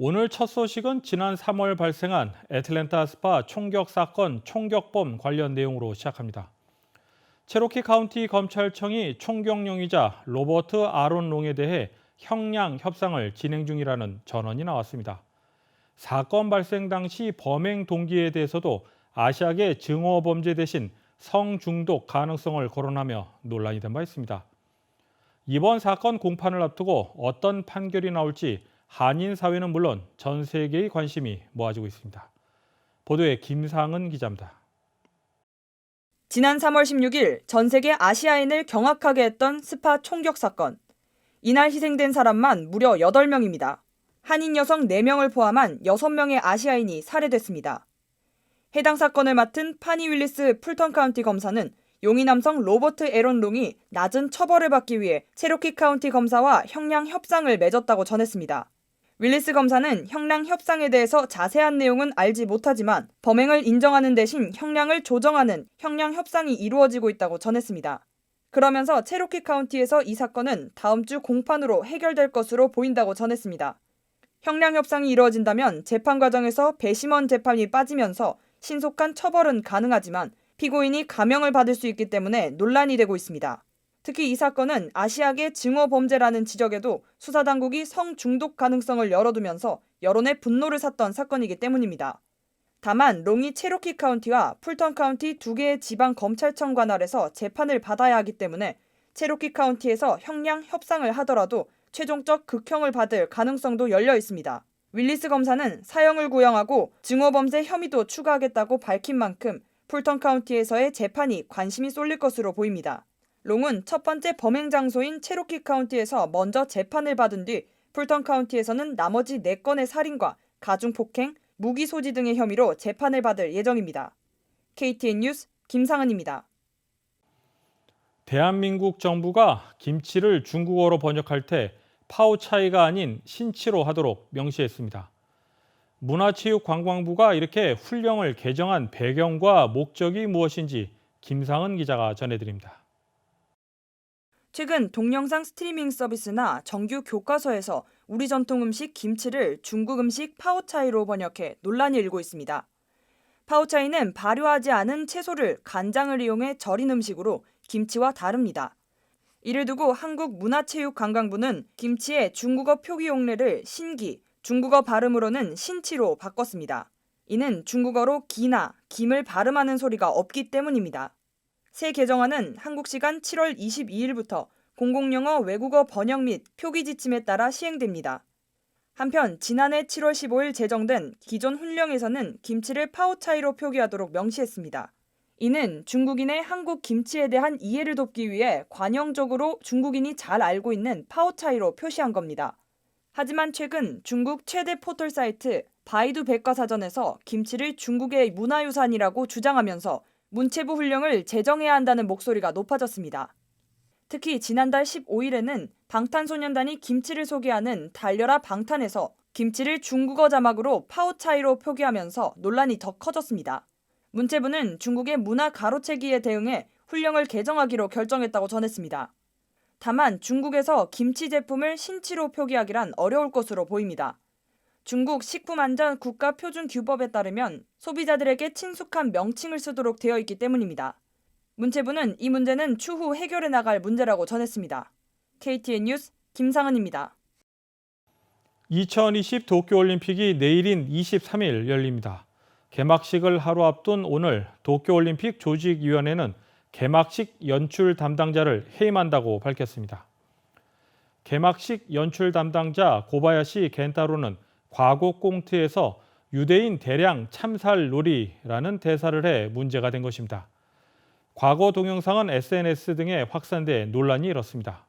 오늘 첫 소식은 지난 3월 발생한 애틀랜타 스파 총격 사건 총격범 관련 내용으로 시작합니다. 체로키 카운티 검찰청이 총경용이자 로버트 아론 롱에 대해 형량 협상을 진행 중이라는 전언이 나왔습니다. 사건 발생 당시 범행 동기에 대해서도 아시아계 증오 범죄 대신 성중독 가능성을 거론하며 논란이 된 바 있습니다. 이번 사건 공판을 앞두고 어떤 판결이 나올지 한인 사회는 물론 전 세계의 관심이 모아지고 있습니다. 보도에 김상은 기자입니다. 지난 3월 16일 전 세계 아시아인을 경악하게 했던 스파 총격 사건. 이날 희생된 사람만 무려 8명입니다. 한인 여성 4명을 포함한 6명의 아시아인이 살해됐습니다. 해당 사건을 맡은 파니 윌리스 풀턴 카운티 검사는 용의 남성 로버트 에런 롱이 낮은 처벌을 받기 위해 체로키 카운티 검사와 형량 협상을 맺었다고 전했습니다. 윌리스 검사는 형량 협상에 대해서 자세한 내용은 알지 못하지만 범행을 인정하는 대신 형량을 조정하는 형량 협상이 이루어지고 있다고 전했습니다. 그러면서 체로키 카운티에서 이 사건은 다음 주 공판으로 해결될 것으로 보인다고 전했습니다. 형량 협상이 이루어진다면 재판 과정에서 배심원 재판이 빠지면서 신속한 처벌은 가능하지만 피고인이 감형을 받을 수 있기 때문에 논란이 되고 있습니다. 특히 이 사건은 아시아계 증오 범죄라는 지적에도 수사당국이 성중독 가능성을 열어두면서 여론의 분노를 샀던 사건이기 때문입니다. 다만 롱이 체로키 카운티와 풀턴 카운티 2개의 지방 검찰청 관할에서 재판을 받아야 하기 때문에 체로키 카운티에서 형량 협상을 하더라도 최종적 극형을 받을 가능성도 열려 있습니다. 윌리스 검사는 사형을 구형하고 증오범죄 혐의도 추가하겠다고 밝힌 만큼 풀턴 카운티에서의 재판이 관심이 쏠릴 것으로 보입니다. 롱은 첫 번째 범행 장소인 체로키 카운티에서 먼저 재판을 받은 뒤 풀턴 카운티에서는 나머지 4건의 살인과 가중폭행, 무기 소지 등의 혐의로 재판을 받을 예정입니다. KTN 뉴스 김상은입니다. 대한민국 정부가 김치를 중국어로 번역할 때 파오차이가 아닌 신치로 하도록 명시했습니다. 문화체육관광부가 이렇게 훈령을 개정한 배경과 목적이 무엇인지 김상은 기자가 전해드립니다. 최근 동영상 스트리밍 서비스나 정규 교과서에서 우리 전통 음식 김치를 중국 음식 파오차이로 번역해 논란이 일고 있습니다. 파오차이는 발효하지 않은 채소를 간장을 이용해 절인 음식으로 김치와 다릅니다. 이를 두고 한국문화체육관광부는 김치의 중국어 표기 용례를 신기, 중국어 발음으로는 신치로 바꿨습니다. 이는 중국어로 기나 김을 발음하는 소리가 없기 때문입니다. 새 개정안은 한국 시간 7월 22일부터 공공영어 외국어 번역 및 표기 지침에 따라 시행됩니다. 한편 지난해 7월 15일 제정된 기존 훈령에서는 김치를 파오차이로 표기하도록 명시했습니다. 이는 중국인의 한국 김치에 대한 이해를 돕기 위해 관용적으로 중국인이 잘 알고 있는 파오차이로 표시한 겁니다. 하지만 최근 중국 최대 포털 사이트 바이두 백과사전에서 김치를 중국의 문화유산이라고 주장하면서 문체부 훈령을 제정해야 한다는 목소리가 높아졌습니다. 특히 지난달 15일에는 방탄소년단이 김치를 소개하는 달려라 방탄에서 김치를 중국어 자막으로 파오차이로 표기하면서 논란이 더 커졌습니다. 문체부는 중국의 문화 가로채기에 대응해 훈령을 개정하기로 결정했다고 전했습니다. 다만 중국에서 김치 제품을 신치로 표기하기란 어려울 것으로 보입니다. 중국 식품안전국가표준규법에 따르면 소비자들에게 친숙한 명칭을 쓰도록 되어 있기 때문입니다. 문체부는 이 문제는 추후 해결해 나갈 문제라고 전했습니다. KTN 뉴스 김상은입니다. 2020 도쿄올림픽이 내일인 23일 열립니다. 개막식을 하루 앞둔 오늘 도쿄올림픽 조직위원회는 개막식 연출 담당자를 해임한다고 밝혔습니다. 개막식 연출 담당자 고바야시 겐타로는 과거 꽁트에서 유대인 대량 참살 놀이라는 대사를 해 문제가 된 것입니다. 과거 동영상은 SNS 등에 확산돼 논란이 일었습니다.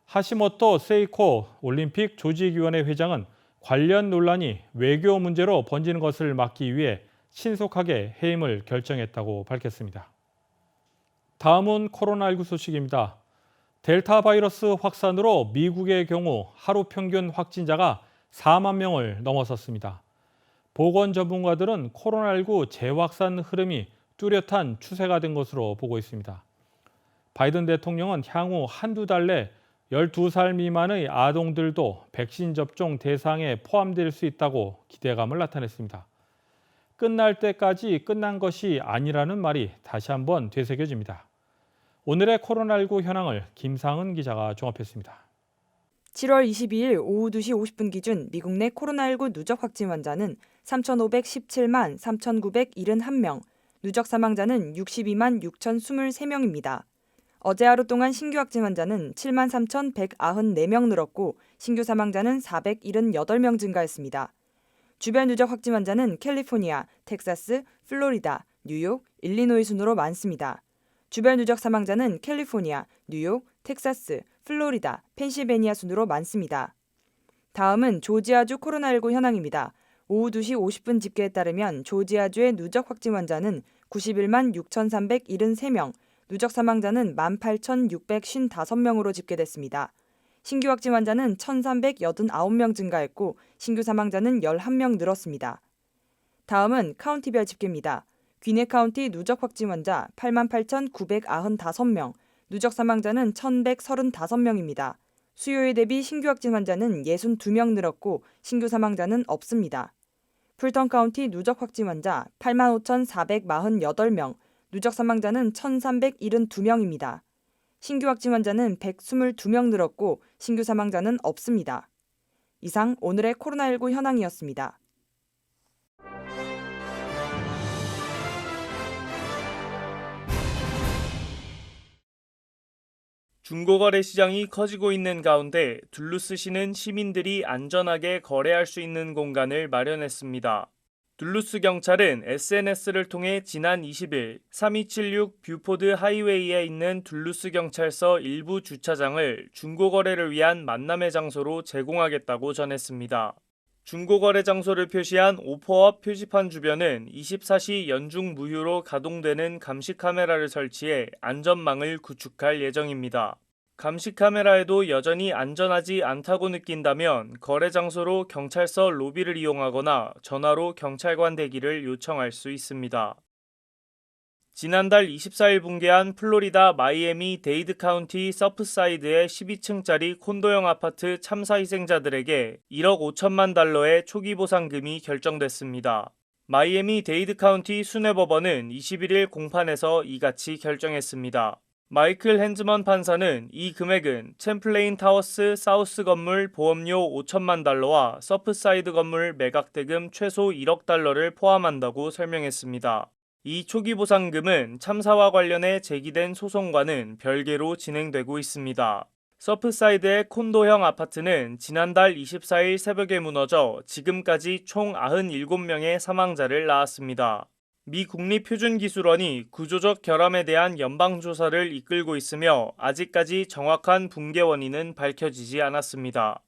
하시모토 세이코 올림픽 조직위원회 회장은 관련 논란이 외교 문제로 번지는 것을 막기 위해 신속하게 해임을 결정했다고 밝혔습니다. 다음은 코로나19 소식입니다. 델타 바이러스 확산으로 미국의 경우 하루 평균 확진자가 4만 명을 넘어섰습니다. 보건 전문가들은 코로나19 재확산 흐름이 뚜렷한 추세가 된 것으로 보고 있습니다. 바이든 대통령은 향후 한두 달 내 12살 미만의 아동들도 백신 접종 대상에 포함될 수 있다고 기대감을 나타냈습니다. 끝날 때까지 끝난 것이 아니라는 말이 다시 한번 되새겨집니다. 오늘의 코로나19 현황을 김상은 기자가 종합했습니다. 7월 22일 오후 2시 50분 기준 미국 내 코로나19 누적 확진 환자는 3,517만 3,971명, 누적 사망자는 62만 6,023명입니다. 어제 하루 동안 신규 확진 환자는 7만 3,194명 늘었고 신규 사망자는 478명 증가했습니다. 주변 누적 확진 환자는 캘리포니아, 텍사스, 플로리다, 뉴욕, 일리노이 순으로 많습니다. 주변 누적 사망자는 캘리포니아, 뉴욕, 텍사스, 플로리다, 펜실베니아 순으로 많습니다. 다음은 조지아주 코로나19 현황입니다. 오후 2시 50분 집계에 따르면 조지아주의 누적 확진 환자는 91만 6,373명, 누적 사망자는 18,655명으로 집계됐습니다. 신규 확진 환자는 1,389명 증가했고 신규 사망자는 11명 늘었습니다. 다음은 카운티별 집계입니다. 귀네 카운티 누적 확진 환자 88,995명, 누적 사망자는 1,135명입니다. 수요일 대비 신규 확진 환자는 62명 늘었고 신규 사망자는 없습니다. 풀턴 카운티 누적 확진 환자 85,448명, 누적 사망자는 1,372명입니다. 신규 확진 환자는 122명 늘었고 신규 사망자는 없습니다. 이상 오늘의 코로나19 현황이었습니다. 중고거래 시장이 커지고 있는 가운데 둘루스시는 시민들이 안전하게 거래할 수 있는 공간을 마련했습니다. 둘루스 경찰은 SNS를 통해 지난 20일 3276 뷰포드 하이웨이에 있는 둘루스 경찰서 일부 주차장을 중고거래를 위한 만남의 장소로 제공하겠다고 전했습니다. 중고거래 장소를 표시한 오퍼업 표지판 주변은 24시 연중 무휴로 가동되는 감시 카메라를 설치해 안전망을 구축할 예정입니다. 감시 카메라에도 여전히 안전하지 않다고 느낀다면 거래 장소로 경찰서 로비를 이용하거나 전화로 경찰관 대기를 요청할 수 있습니다. 지난달 24일 붕괴한 플로리다 마이애미 데이드 카운티 서프사이드의 12층짜리 콘도형 아파트 참사 희생자들에게 1억 5천만 달러의 초기 보상금이 결정됐습니다. 마이애미 데이드 카운티 순회법원은 21일 공판에서 이같이 결정했습니다. 마이클 핸즈먼 판사는 이 금액은 챔플레인 타워스 사우스 건물 보험료 5천만 달러와 서프사이드 건물 매각대금 최소 1억 달러를 포함한다고 설명했습니다. 이 초기 보상금은 참사와 관련해 제기된 소송과는 별개로 진행되고 있습니다. 서프사이드의 콘도형 아파트는 지난달 24일 새벽에 무너져 지금까지 총 97명의 사망자를 낳았습니다. 미 국립표준기술원이 구조적 결함에 대한 연방조사를 이끌고 있으며 아직까지 정확한 붕괴 원인은 밝혀지지 않았습니다.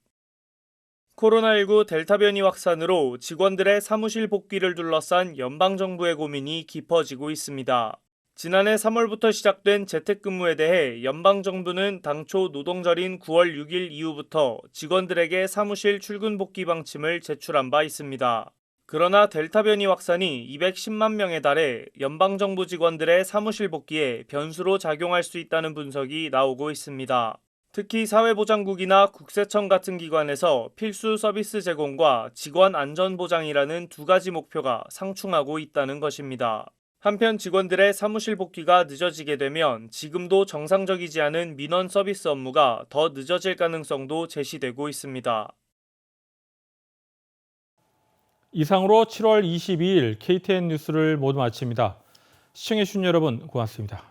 코로나19 델타 변이 확산으로 직원들의 사무실 복귀를 둘러싼 연방정부의 고민이 깊어지고 있습니다. 지난해 3월부터 시작된 재택근무에 대해 연방정부는 당초 노동절인 9월 6일 이후부터 직원들에게 사무실 출근 복귀 방침을 제출한 바 있습니다. 그러나 델타 변이 확산이 210만 명에 달해 연방정부 직원들의 사무실 복귀에 변수로 작용할 수 있다는 분석이 나오고 있습니다. 특히 사회보장국이나 국세청 같은 기관에서 필수 서비스 제공과 직원 안전보장이라는 두 가지 목표가 상충하고 있다는 것입니다. 한편 직원들의 사무실 복귀가 늦어지게 되면 지금도 정상적이지 않은 민원 서비스 업무가 더 늦어질 가능성도 제시되고 있습니다. 이상으로 7월 22일 KTN 뉴스를 모두 마칩니다. 시청해주신 여러분 고맙습니다.